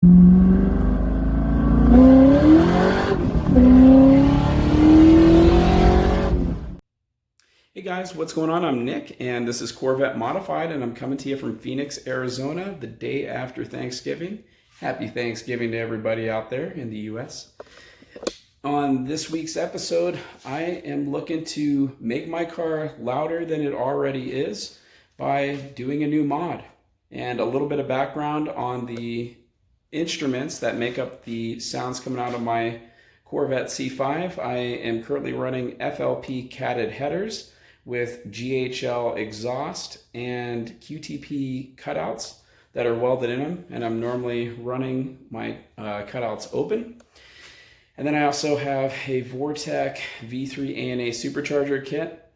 Hey guys, what's going on? I'm Nick, and this is Corvette Modified, and I'm coming to you from Phoenix, Arizona, the day after Thanksgiving. Happy Thanksgiving to everybody out there in the US. On this week's episode, I am looking to make my car louder than it already is by doing a new mod. And a little bit of background on the instruments that make up the sounds coming out of my Corvette C5. I am currently running FLP catted headers with GHL exhaust and QTP cutouts that are welded in them, and I'm normally running my cutouts open. And then I also have a Vortec V3 ANA supercharger kit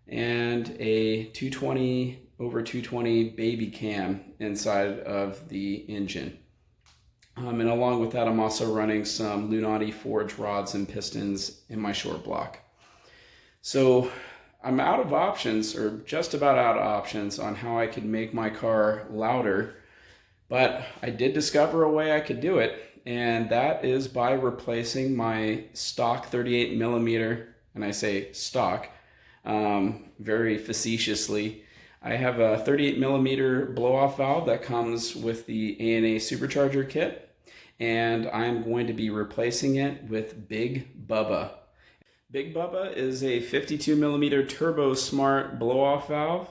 and a 220/220 baby cam inside of the engine. And along with that, I'm also running some Lunati forge rods and pistons in my short block. So I'm out of options, or just about out of options, on how I could make my car louder, but I did discover a way I could do it, and that is by replacing my stock 38mm, and I say stock very facetiously. I have a 38mm blow-off valve that comes with the ANA supercharger kit, and I'm going to be replacing it with Big Bubba. Big Bubba is a 52mm Turbo Smart blow-off valve,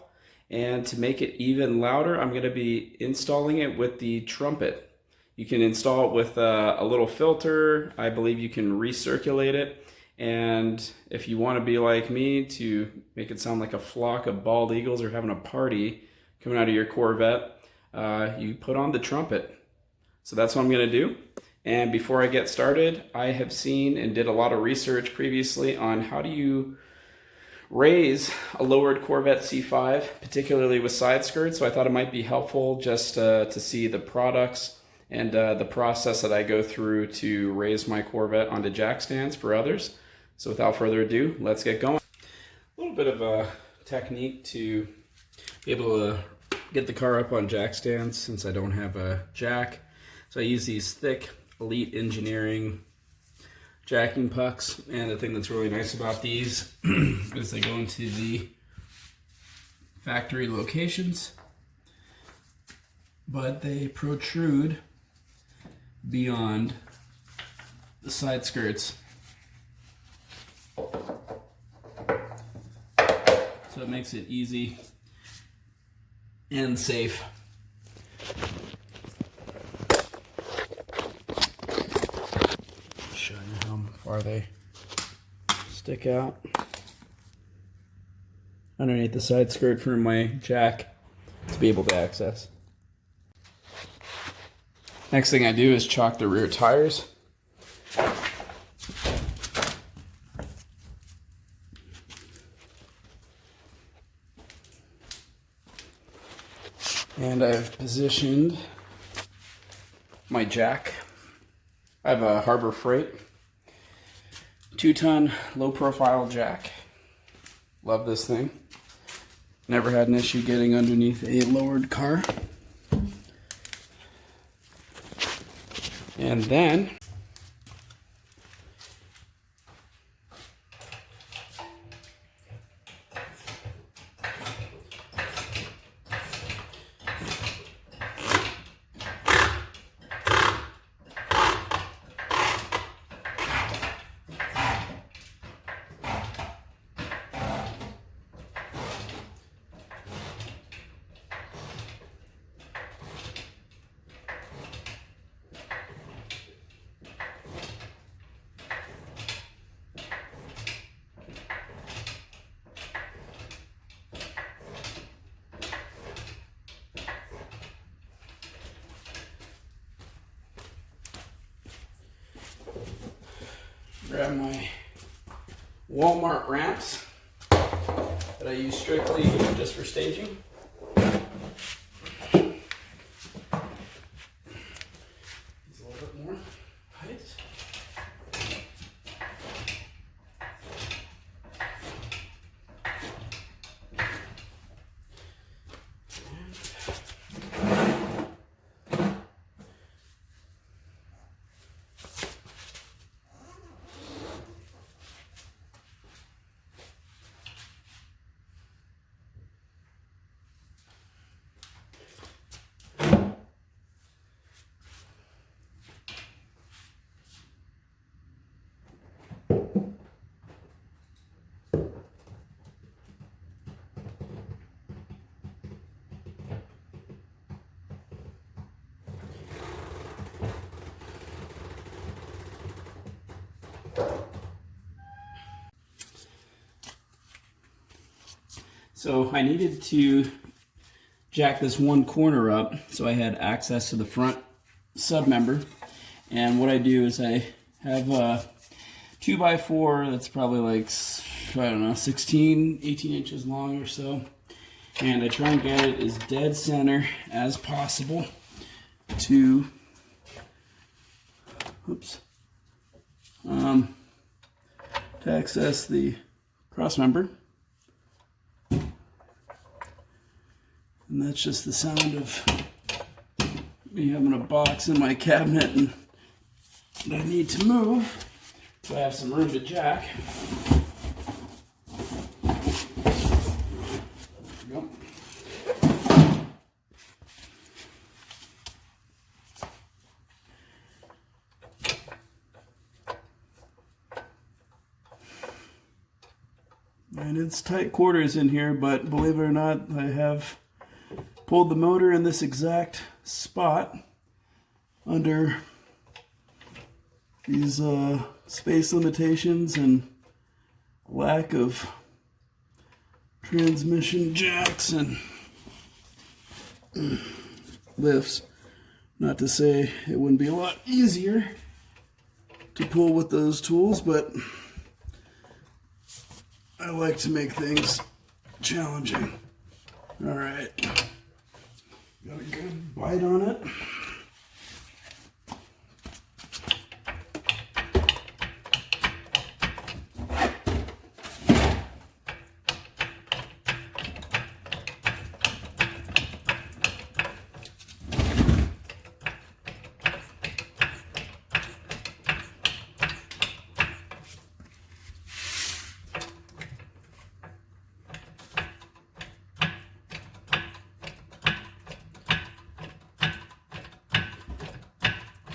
and to make it even louder, I'm going to be installing it with the trumpet. You can install it with a little filter. I believe you can recirculate it, and if you want to be like me to make it sound like a flock of bald eagles or having a party coming out of your Corvette, you put on the trumpet. So that's what I'm going to do. And before I get started, I have seen and did a lot of research previously on how do you raise a lowered Corvette C5, particularly with side skirts. So I thought it might be helpful just to see the products and the process that I go through to raise my Corvette onto jack stands for others. So without further ado, let's get going. A little bit of a technique to be able to get the car up on jack stands since I don't have a jack. So I use these thick Elite Engineering jacking pucks, and the thing that's really nice about these is they go into the factory locations, but they protrude beyond the side skirts. So it makes it easy and safe. Show you how far they stick out underneath the side skirt for my jack to be able to access. Next thing I do is chock the rear tires. And I've positioned my jack. I have a Harbor Freight 2-ton low profile jack. Love this thing. Never had an issue getting underneath a lowered car. And then grab my Walmart ramps that I use strictly just for staging. Needs a little bit more height. So I needed to jack this one corner up so I had access to the front sub-member. And what I do is I have a 2x4 that's probably like, I don't know, 16, 18 inches long or so. And I try and get it as dead center as possible to, to access the cross member. And that's just the sound of me having a box in my cabinet and I need to move so I have some room to jack. There we go. And it's tight quarters in here, but believe it or not, I have pulled the motor in this exact spot under these space limitations and lack of transmission jacks and lifts. Not to say it wouldn't be a lot easier to pull with those tools, but I like to make things challenging. All right. Got a good bite on it.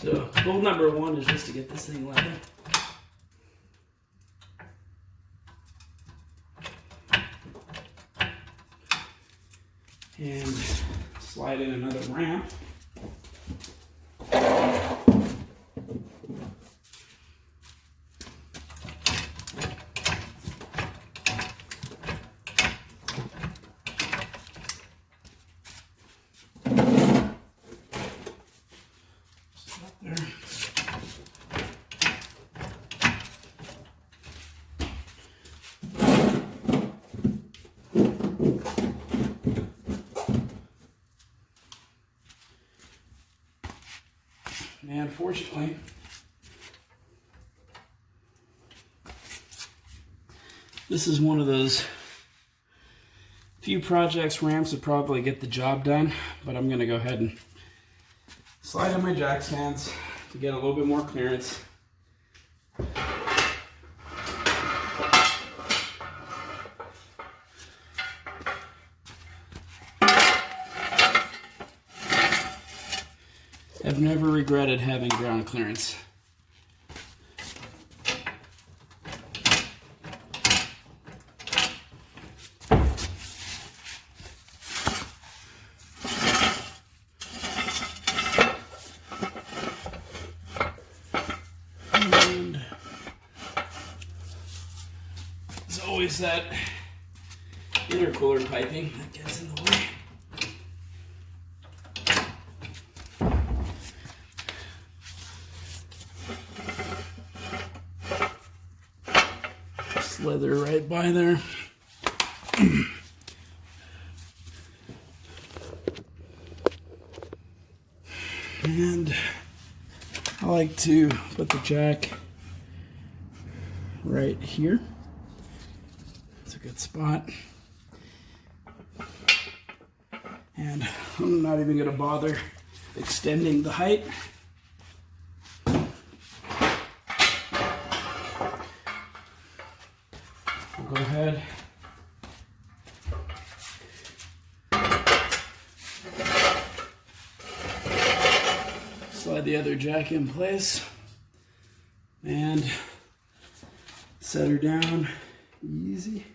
So goal number one is just to get this thing level. And slide in another ramp. And fortunately, this is one of those few projects ramps would probably get the job done, but I'm going to go ahead and slide in my jack stands to get a little bit more clearance. I've never regretted having ground clearance. And there's always that intercooler piping that gets in the way. Slither right by there. And I like to put the jack right here. It's a good spot. And I'm not even going to bother extending the height. Go ahead. Slide the other jack in place and set her down easy.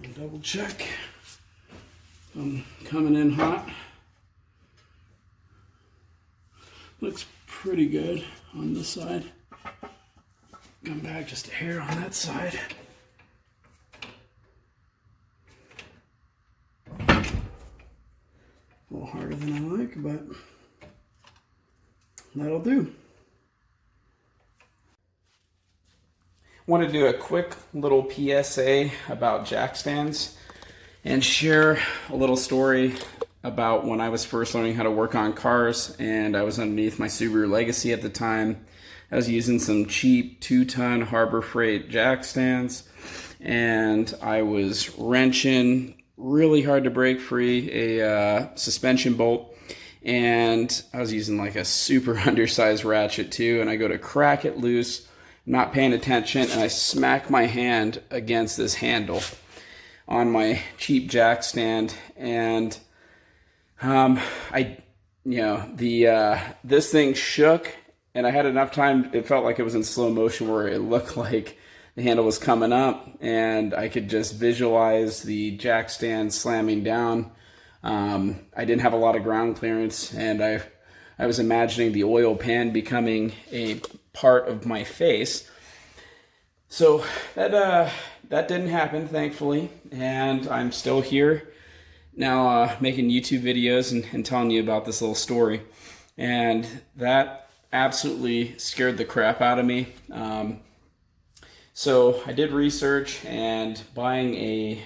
And double check. I'm coming in hot. Looks pretty good on this side. Come back just a hair on that side. A little harder than I like, but that'll do. Want to do a quick little PSA about jack stands and share a little story about when I was first learning how to work on cars, and I was underneath my Subaru Legacy at the time. I was using some cheap 2-ton Harbor Freight jack stands, and I was wrenching really hard to break free a suspension bolt, and I was using like a super undersized ratchet too, and I go to crack it loose, not paying attention, and I smack my hand against this handle on my cheap jack stand, and this thing shook, and I had enough time. It felt like it was in slow motion where it looked like the handle was coming up, and I could just visualize the jack stand slamming down. I didn't have a lot of ground clearance, and I was imagining the oil pan becoming a part of my face. So that didn't happen, thankfully, and I'm still here now making YouTube videos and telling you about this little story. And that absolutely scared the crap out of me. So I did research, and buying a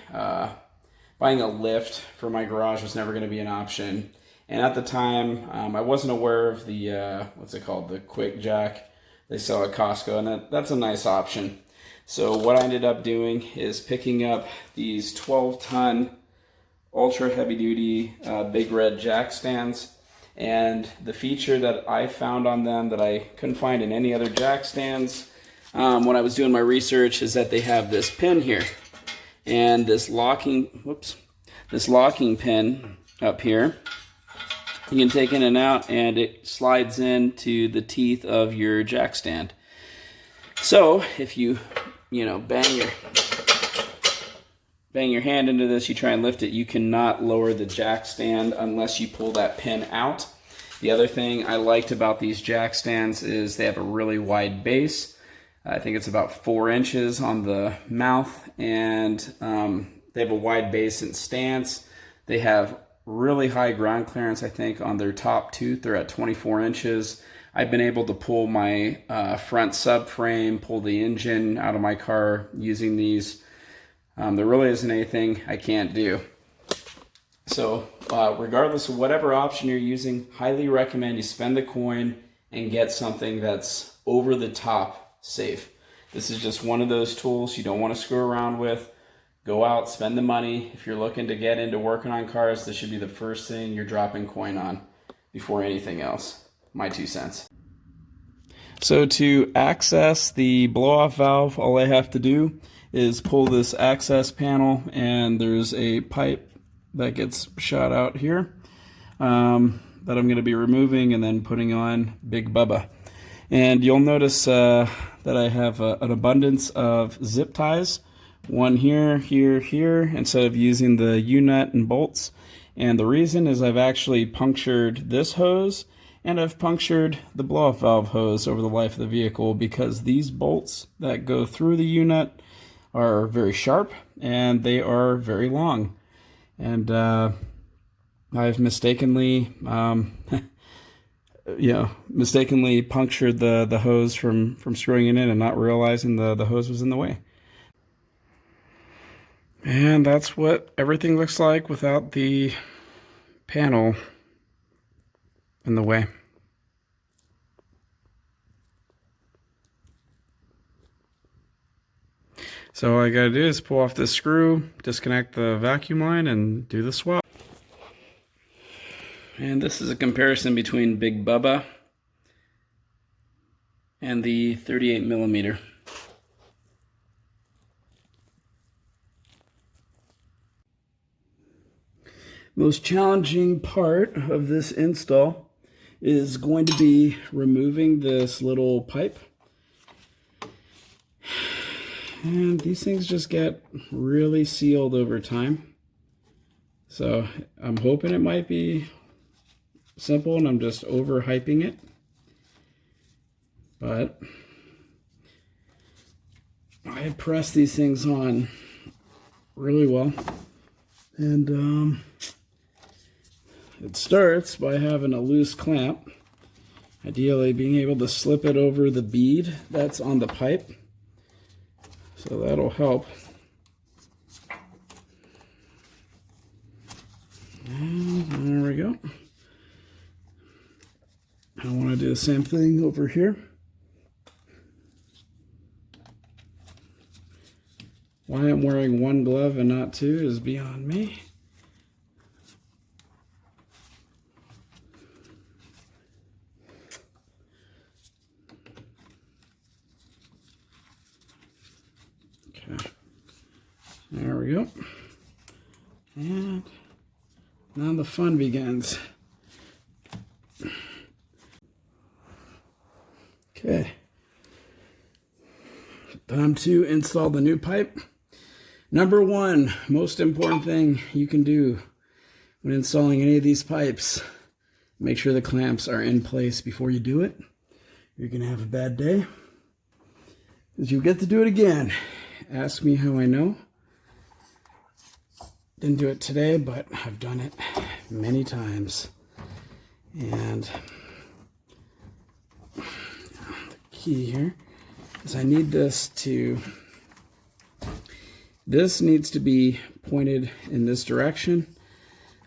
lift for my garage was never going to be an option. And at the time, I wasn't aware of the, what's it called, the quick jack they sell at Costco, and that's a nice option. So what I ended up doing is picking up these 12-ton ultra heavy-duty big red jack stands, and the feature that I found on them that I couldn't find in any other jack stands when I was doing my research is that they have this pin here, and this locking pin up here. You can take in and out, and it slides into the teeth of your jack stand. So if you bang your hand into this, you try and lift it, you cannot lower the jack stand unless you pull that pin out. The other thing I liked about these jack stands is they have a really wide base. I think it's about 4 inches on the mouth, and they have a wide base and stance. They have really high ground clearance. I think on their top tooth they're at 24 inches. I've been able to pull my front subframe, pull the engine out of my car using these. There really isn't anything I can't do. So regardless of whatever option you're using, highly recommend you spend the coin and get something that's over the top safe. This is just one of those tools you don't want to screw around with. Go out, spend the money. If you're looking to get into working on cars, this should be the first thing you're dropping coin on before anything else. My 2 cents. So to access the blow-off valve, all I have to do is pull this access panel, and there's a pipe that gets shot out here that I'm going to be removing and then putting on Big Bubba. And you'll notice that I have an abundance of zip ties. One here, here, here, instead of using the U-nut and bolts. And the reason is I've actually punctured this hose, and I've punctured the blow-off valve hose over the life of the vehicle, because these bolts that go through the U-nut are very sharp and they are very long. And I've mistakenly punctured the hose from screwing it in and not realizing the hose was in the way. And that's what everything looks like without the panel in the way. So all I gotta do is pull off this screw, disconnect the vacuum line, and do the swap. And this is a comparison between Big Bubba and the 38mm. Most challenging part of this install is going to be removing this little pipe. And these things just get really sealed over time. So I'm hoping it might be simple and I'm just overhyping it. But I press these things on really well, and it starts by having a loose clamp, ideally being able to slip it over the bead that's on the pipe, so that'll help. And there we go. I want to do the same thing over here. Why I'm wearing one glove and not two is beyond me. Okay, there we go. And now the fun begins. Okay, time to install the new pipe. Number one, most important thing you can do when installing any of these pipes, make sure the clamps are in place before you do it. You're gonna have a bad day, because you get to do it again. Ask me how I know. Didn't do it today, but I've done it many times. And the key here is I need this needs to be pointed in this direction.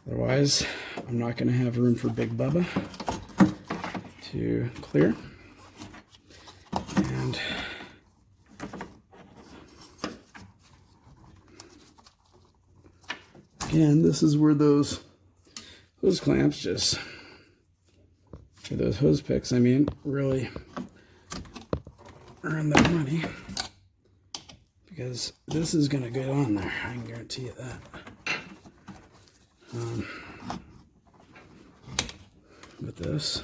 Otherwise, I'm not going to have room for Big Bubba to clear. And again, this is where those hose clamps just, or those hose picks, I mean, really earn their money, because this is going to get on there. I can guarantee you that. With this.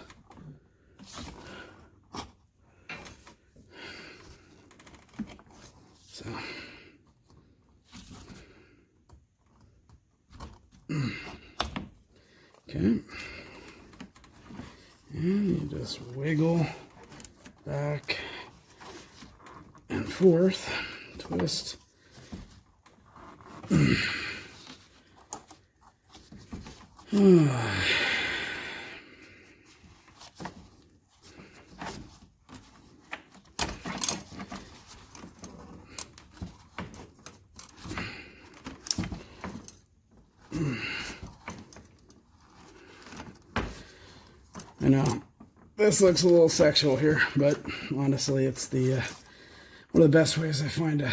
So. Okay. And you just wiggle back and forth, twist. I know this looks a little sexual here, but honestly, it's the one of the best ways I find to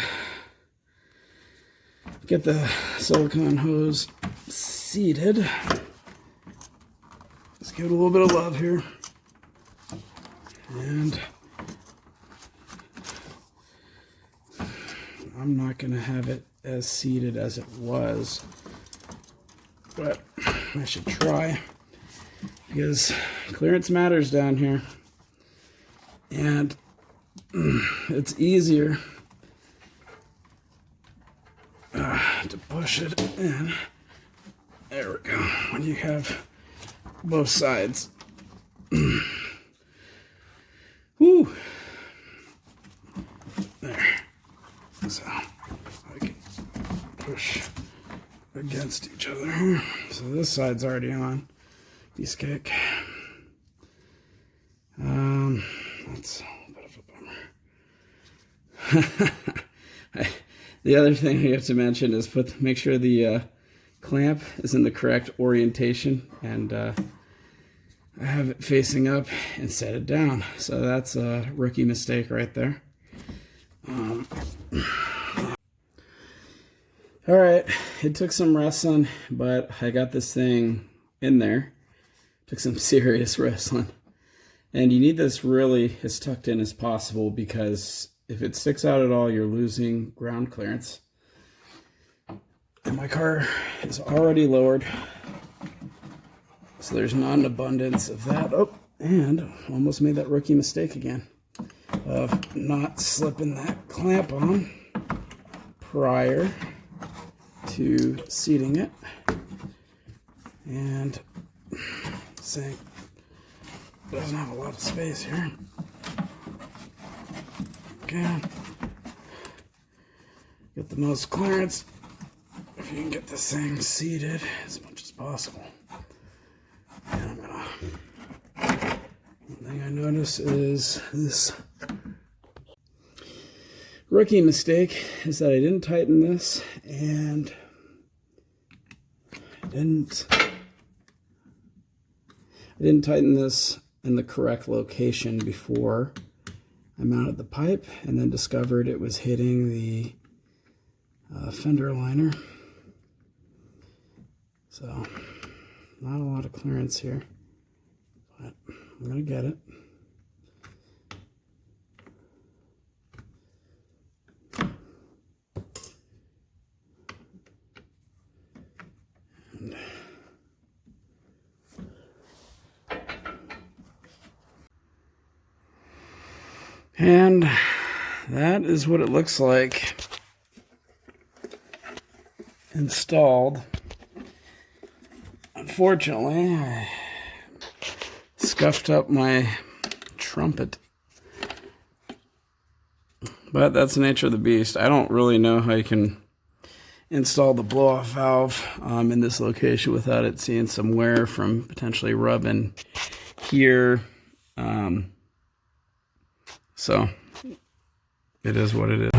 get the silicone hose seated. Let's give it a little bit of love here. And I'm not going to have it as seated as it was, but I should try, because clearance matters down here. And it's easier to push it in. There we go. When you have both sides. Woo! There. So I can push against each other here. So this side's already on. Piece kick. That's a bit of a bummer. The other thing we have to mention is make sure the clamp is in the correct orientation, and I have it facing up and set it down. So that's a rookie mistake right there. All right, it took some wrestling, but I got this thing in there. Took some serious wrestling. And you need this really as tucked in as possible, because if it sticks out at all, you're losing ground clearance. And my car is already lowered, so there's not an abundance of that. Oh, and almost made that rookie mistake again of not slipping that clamp on prior to seating it. And saying doesn't have a lot of space here. Again, the most clearance if you can get this thing seated as much as possible. And one thing I notice is this rookie mistake is that I didn't tighten this, and I didn't tighten this in the correct location before I mounted the pipe, and then discovered it was hitting the fender liner. So not a lot of clearance here, but I'm gonna get it. And that is what it looks like installed. Unfortunately, I scuffed up my trumpet. But that's the nature of the beast. I don't really know how you can install the blow-off valve in this location without it seeing some wear from potentially rubbing here. So it is what it is.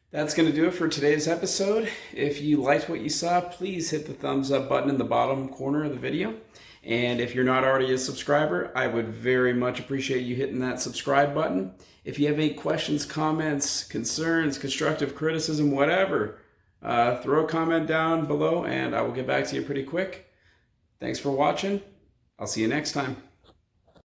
That's going to do it for today's episode. If you liked what you saw, please hit the thumbs up button in the bottom corner of the video. And if you're not already a subscriber, I would very much appreciate you hitting that subscribe button. If you have any questions, comments, concerns, constructive criticism, whatever, throw a comment down below and I will get back to you pretty quick. Thanks for watching. I'll see you next time.